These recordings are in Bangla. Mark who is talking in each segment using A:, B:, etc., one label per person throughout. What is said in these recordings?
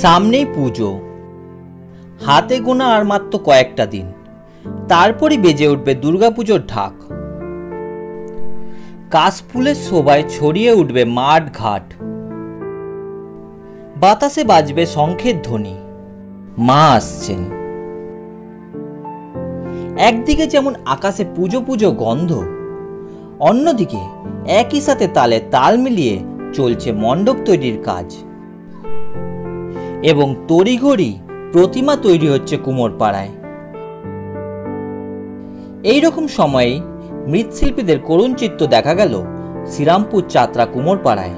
A: সামনেই পুজো, হাতে গোনা আর মাত্র কয়েকটা দিন, তারপরই বেজে উঠবে দুর্গাপুজোর ঢাক। কাশফুলের শোভায় ছড়িয়ে উঠবে মাঠ ঘাট, বাতাসে বাজবে শঙ্খের ধ্বনি, মা আসছেন। একদিকে যেমন আকাশে পুজো পুজো গন্ধ, অন্যদিকে একই সাথে তালে তাল মিলিয়ে চলছে মণ্ডপ তৈরির কাজ এবং তড়িঘড়ি প্রতিমা তৈরি হচ্ছে কুমোরপাড়ায়। এইরকম সময়ে মৃৎশিল্পীদের করুণ চিত্র দেখা গেল শ্রীরামপুর চাতরা কুমোরপাড়ায়।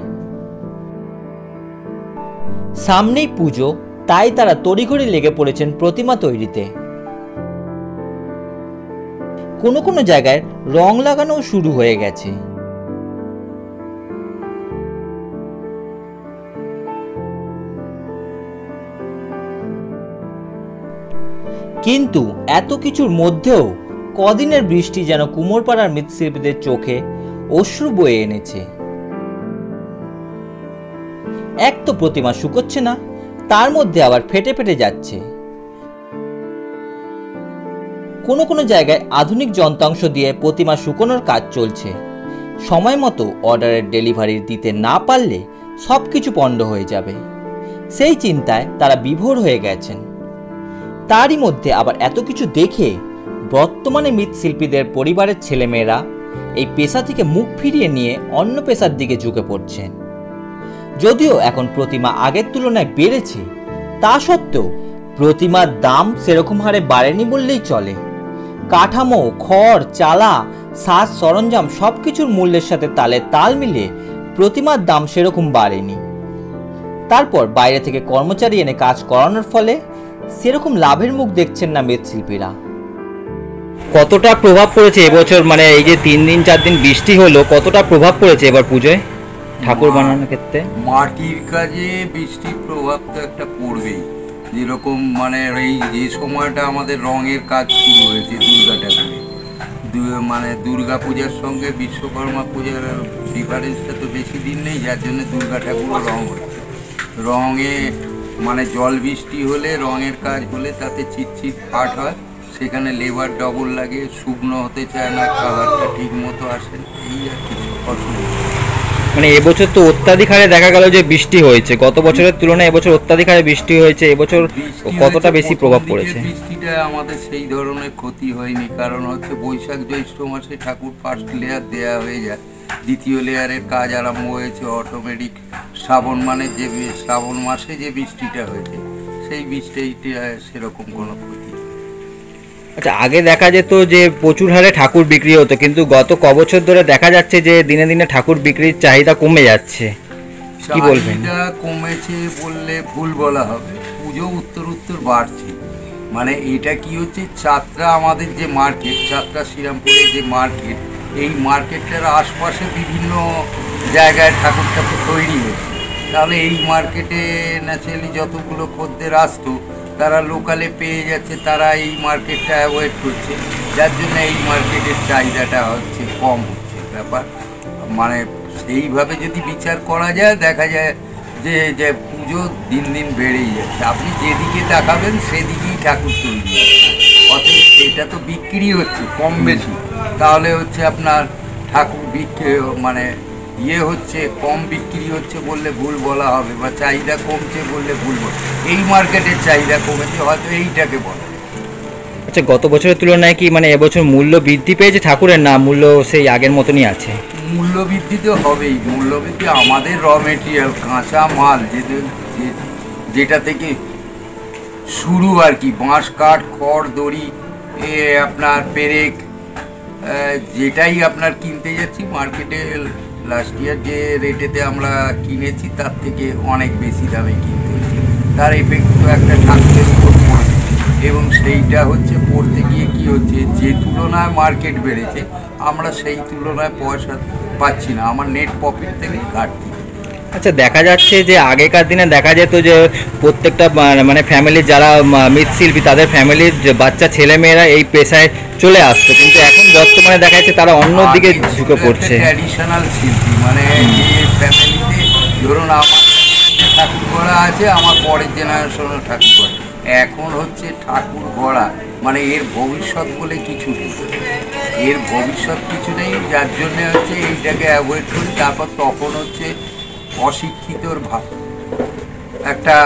A: সামনেই পুজো, তাই তারা তড়িঘড়ি লেগে পড়েছেন প্রতিমা তৈরিতে। কোনো কোনো জায়গায় রং লাগানো শুরু হয়ে গেছে। কিন্তু এত কিছুর মধ্যেও কদিনের বৃষ্টি যেন কুমোরপাড়ার মৃৎশিল্পীদের চোখে অশ্রু বয়ে এনেছে। এক তো প্রতিমা শুকোচ্ছে না, তার মধ্যে আবার ফেটে ফেটে যাচ্ছে। কোনো কোনো জায়গায় আধুনিক যন্ত্রাংশ দিয়ে প্রতিমা শুকোনোর কাজ চলছে। সময় মতো অর্ডারের ডেলিভারি দিতে না পারলে সবকিছু পণ্ড হয়ে যাবে, সেই চিন্তায় তারা বিভোর হয়ে গেছেন। তারই মধ্যে আবার এত কিছু দেখে বর্তমানে মৃৎশিল্পীদের পরিবারের ছেলেমেয়েরা এই পেশা থেকে মুখ ফিরিয়ে নিয়ে অন্য পেশার দিকে ঝুঁকে পড়ছেন। যদিও এখন প্রতিমা আগের তুলনায় বেড়েছে, তা সত্ত্বেও প্রতিমার দাম সেরকম হারে বাড়েনি বললেই চলে। কাঠামো, খড়, চালা, সাজ সরঞ্জাম সবকিছুর মূল্যের সাথে তালে তাল মিলিয়ে প্রতিমার দাম সেরকম বাড়েনি। তারপর বাইরে থেকে কর্মচারী এনে কাজ করানোর ফলে সেরকম লাভের মুখ দেখছেন না মৃৎশিল্পীরা। কতটা প্রভাব পড়েছে এবছর, মানে এই যে 3 দিন 4 দিন বৃষ্টি হলো, কতটা প্রভাব পড়েছে এবার পুজোয় ঠাকুর বানানোর ক্ষেত্রে?
B: মাটির কাজে বৃষ্টির প্রভাব তো একটা পড়বেই। যেরকম মানে এই যে সময়টা আমাদের রঙের কাজ শুরু হয়েছে দুর্গা ঠাকুরে, মানে দুর্গা পূজার সঙ্গে বিশ্বকর্মা পূজার ডিফারেন্সটা তো বেশি দিন নেই, যার জন্য দুর্গা ঠাকুরও রং হচ্ছে। রঙে মানে জল বৃষ্টি হলে রঙের কাজ হলে তাতে চিটচিট ফাট হয়, সেখানে লেবার ডবল লাগে, শুকনো হতে চায় না, কালারটা ঠিক মতো আসে, এই আর কিছু অসুবিধা।
A: মানে এবছর তো অত্যাধিক হারে দেখা গেল যে বৃষ্টি হয়েছে, গত বছরের তুলনায় এবছর অত্যাধিক হারে বৃষ্টি হয়েছে। এবছর কতটা বেশি প্রভাব পড়েছে?
B: বৃষ্টিটা আমাদের সেই ধরনের ক্ষতি হয়নি, কারণ হচ্ছে বৈশাখ জ্যৈষ্ঠ মাসে ঠাকুর ফার্স্ট লেয়ার দেয়া হয়ে যায়, দ্বিতীয় লেয়ারের কাজ আরম্ভ হয়েছে অটোমেটিক। শ্রাবণ মানে যে শ্রাবণ মাসে যে বৃষ্টিটা হয়েছে সেই বৃষ্টিটা সেরকম কোনো ক্ষতি।
A: আচ্ছা, আগে দেখা যেত যে প্রচুর হারে ঠাকুর বিক্রি হতো, কিন্তু গত কবছর ধরে দেখা যাচ্ছে যে দিনে দিনে ঠাকুর বিক্রির চাহিদা কমে যাচ্ছে, কি বলবেন?
B: চাহিদা কমেছে বললে ভুল বলা হবে, পুজো উত্তর উত্তর বাড়ছে। মানে এটা কি হচ্ছে, চাতরা আমাদের যে মার্কেট, চাতরা শ্রীরামপুরের যে মার্কেট, এই মার্কেটটার আশপাশে বিভিন্ন জায়গায় ঠাকুর ঠাকুর তৈরি হচ্ছে। তাহলে এই মার্কেটে ন্যাচারালি যতগুলো খদ্দের আসতো তারা লোকালে পেয়ে যাচ্ছে, তারা এই মার্কেটটা অ্যাভয়েড করছে, যার জন্য এই মার্কেটের চাহিদাটা হচ্ছে কম হচ্ছে ব্যাপার। মানে সেইভাবে যদি বিচার করা যায় দেখা যায় যে যে পুজো দিন দিন বেড়েই যাচ্ছে, আপনি যেদিকে তাকাবেন সেদিকেই ঠাকুর তৈরি হচ্ছে। অতএব এটা তো বিক্রি হচ্ছে কম বেশি, তাহলে হচ্ছে আপনার ঠাকুর বিক্রি মানে হচ্ছে কম বিক্রি হচ্ছে বললে ভুল বলা হবে, বা চাহিদা কমছে বললে ভুল বলা। এই মার্কেটের চাহিদা কমেছে, হয়তো এইটাকে বলা।
A: আচ্ছা, গত বছরের তুলনায় কি মানে এবছর মূল্য বৃদ্ধি পেয়েছে ঠাকুরের, না মূল্য সেই আগের মতনই আছে?
B: মূল্যবৃদ্ধি তো হবেই, মূল্যবৃদ্ধি আমাদের র মেটেরিয়াল কাঁচা মাল যেটা থেকে শুরু আর কি, বাঁশ কাঠ খড় দড়ি আপনার পেরেক, যেটাই আপনার কিনতে যাচ্ছি মার্কেটে লাস্ট ইয়ার যে রেটেতে আমরা কিনেছি তার থেকে অনেক বেশি দামে কিনতে হচ্ছে। তার এফেক্ট তো একটা ঠাকুরের উপর পড়ছে, এবং সেইটা হচ্ছে পড়তে গিয়ে কি হচ্ছে, যে তুলনায় মার্কেট বেড়েছে আমরা সেই তুলনায় পয়সা পাচ্ছি না, আমার নেট প্রফিট থেকে ঘাটতি।
A: আচ্ছা, দেখা যাচ্ছে যে আগেকার দিনে দেখা যেত যে প্রত্যেকটা মানে ফ্যামিলির যারা মৃৎশিল্পী তাদের ফ্যামিলির বাচ্চা ছেলেমেয়েরা এই পেশায় চলে আসতো, কিন্তু এখন বর্তমানে দেখা যাচ্ছে তারা অন্য দিকে ঝুঁকে পড়ছে।
B: ট্র্যাডিশনাল শিল্পী মানে যে ফ্যামিলিতে ধরুন আমার ঠাকুর করা করা আছে, আমার পরের জেনারেশনও ঠাকুর করে। এখন হচ্ছে ঠাকুর গড়া মানে এর ভবিষ্যৎ বলে কিছু নেই, এর ভবিষ্যৎ কিছু নেই, যার জন্যে হচ্ছে এইটাকে অ্যাভয়েড করি। তারপর তখন হচ্ছে অশিক্ষিতর ভাব একটা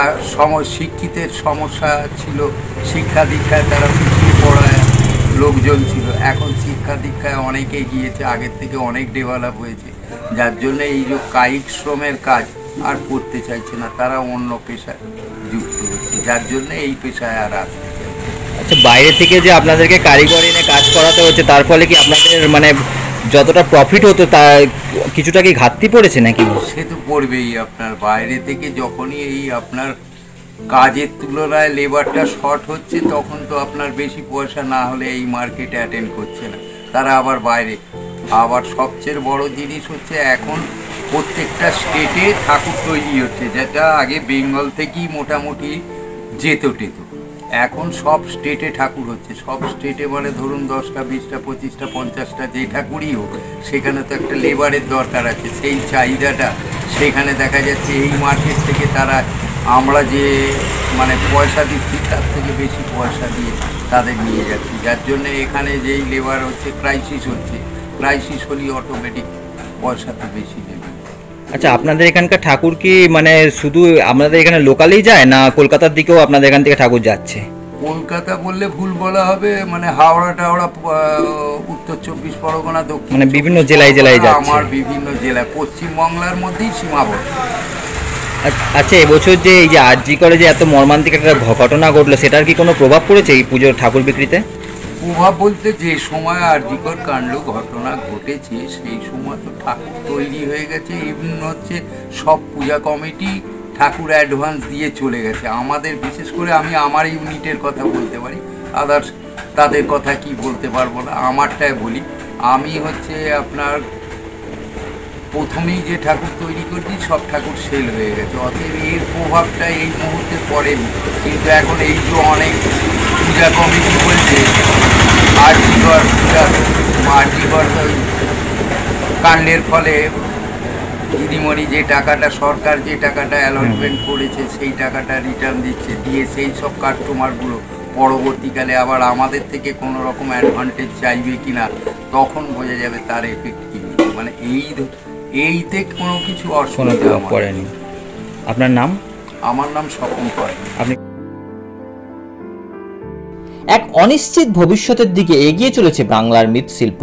B: শিক্ষিতের সমস্যা ছিল, শিক্ষা দীক্ষায় তারা পিছিয়ে পড়ায় লোকজন ছিল। এখন শিক্ষা দীক্ষায় অনেক এগিয়েছে, আগের থেকে অনেক ডেভেলপ হয়েছে, যার জন্য এই যে কায়িক শ্রমের কাজ আর করতে চাইছে না, তারা অন্য পেশায় যুক্ত হচ্ছে, যার জন্য এই পেশায় আর আসতে চাইছে।
A: আচ্ছা, বাইরে থেকে যে আপনাদেরকে কারিগর এনে কাজ করাতে হচ্ছে, তার ফলে কি আপনাদের মানে যতটা প্রফিট হতো তার কিছুটা কি ঘাটতি পড়েছে নাকি?
B: সে তো পড়বেই, আপনার বাইরে থেকে যখনই এই আপনার কাজের তুলনায় লেবারটা শর্ট হচ্ছে, তখন তো আপনার বেশি পয়সা না হলে এই মার্কেটে অ্যাটেন্ড করছে না, তারা আবার বাইরে। আবার সবচেয়ে বড় জিনিস হচ্ছে এখন প্রত্যেকটা স্টেটে ঠাকুর তৈরি হচ্ছে, যেটা আগে বেঙ্গল থেকেই মোটামুটি যেত। এখন সব স্টেটে ঠাকুর হচ্ছে, সব স্টেটে মানে ধরুন 10টা 20টা 25টা 50টা যে ঠাকুরই হোক, সেখানে তো একটা লেবারের দরকার আছে। সেই চাহিদাটা সেখানে দেখা যাচ্ছে এই মার্কেট থেকে তারা আমরা যে মানে পয়সা দিচ্ছি তার থেকে বেশি পয়সা দিয়ে তাদের নিয়ে যাচ্ছি, যার জন্যে এখানে যেই লেবার হচ্ছে ক্রাইসিস হচ্ছে, ক্রাইসিস হলেই অটোমেটিক পয়সা তো বেশি নেবে।
A: আচ্ছা, আপনাদের এখানকার ঠাকুর কি মানে শুধু আপনাদের এখানে লোকালেই যায়, না কলকাতার দিকেও আপনাদের এখান থেকে ঠাকুর যাচ্ছে?
B: কলকাতা বললে ভুল বলা হবে, মানে হাওড়া টাওড়া, উত্তর 24 পরগনা, দক্ষিণ
A: মানে বিভিন্ন জেলায় জেলায় যাচ্ছে।
B: আমার বিভিন্ন জেলায়, পশ্চিমবাংলার মধ্যেই সীমাবদ্ধ।
A: আচ্ছা, এবছর যে এই যে আরজি করে যে এত মর্মান্তিক একটা ঘটনা ঘটলো, সেটার কি কোনো প্রভাব পড়েছে এই পুজোর ঠাকুর বিক্রিতে?
B: প্রভাব বলতে যে সময় আরজিকর কাণ্ড ঘটনা ঘটেছে সেই সময় তো ঠাকুর তৈরি হয়ে গেছে, এমন হচ্ছে সব পূজা কমিটি ঠাকুর অ্যাডভান্স দিয়ে চলে গেছে। আমাদের বিশেষ করে আমি আমার ইউনিটের কথা বলতে পারি, আদার্স তাদের কথা কি বলতে পারবো না, আমারটাই বলি। আমি হচ্ছে আপনার প্রথমেই যে ঠাকুর তৈরি করছি সব ঠাকুর সেল হয়ে গেছে, অতএব এর প্রভাবটা এই মুহূর্তে পড়েনি। কিন্তু এখন এই যে অনেক পূজা কমিটি বলছে আরজিকর কাণ্ডের ফলে দিদিমণি যে টাকাটা, সরকার যে টাকাটা অ্যালটমেন্ট করেছে সেই টাকাটা রিটার্ন দিচ্ছে, দিয়ে সেই সব কাস্টমারগুলো পরবর্তীকালে আবার আমাদের থেকে কোনো রকম অ্যাডভান্টেজ চাইবে কিনা, তখন বোঝা যাবে তার এফেক্ট কী। মানে এইতে কোনো কিছু অসুবিধা
A: পড়েনি। আপনার নাম?
B: আমার নাম স্বপন কর।
A: আপনি এক অনিশ্চিত ভবিষ্যতের দিকে এগিয়ে চলেছে বাংলার মৃৎশিল্প।